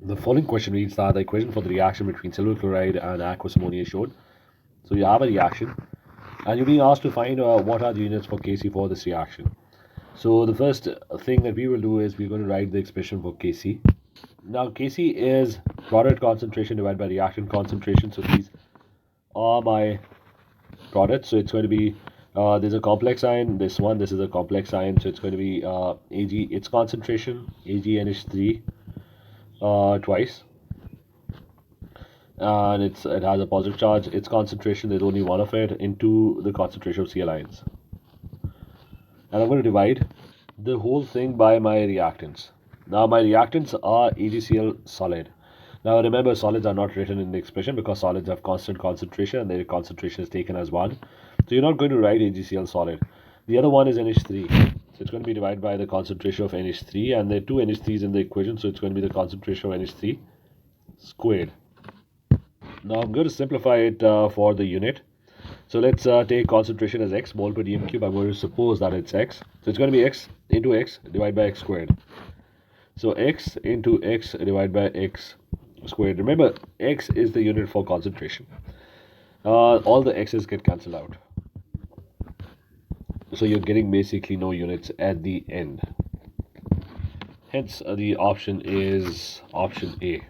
The following question reads that the equation for the reaction between silver chloride and aqueous ammonia is shown. So you have a reaction and you're being asked to find what are the units for Kc for this reaction. So the first thing that we will do is we're going to write the expression for Kc. Now Kc is product concentration divided by reactant concentration. So these are my products. So it's going to be there's a complex sign, this is a complex sign, so it's going to be Ag, its concentration, AgNH3 twice, and it has a positive charge. Its concentration, there's only one of it, into the concentration of Cl ions. And I'm going to divide the whole thing by my reactants. Now my reactants are AgCl solid. Now remember, solids are not written in the expression because solids have constant concentration and their concentration is taken as 1. So you're not going to write AgCl solid. The other one is NH3. So it's going to be divided by the concentration of NH3, and there are two NH3s in the equation, so it's going to be the concentration of NH3 squared. Now I'm going to simplify it for the unit. So let's take concentration as x, mole per dm cube. I'm going to suppose that it's x. So it's going to be x into x divided by x squared. So x into x divided by x squared. Remember, x is the unit for concentration. All the x's get cancelled out. So you're getting basically no units at the end. Hence, the option is option A.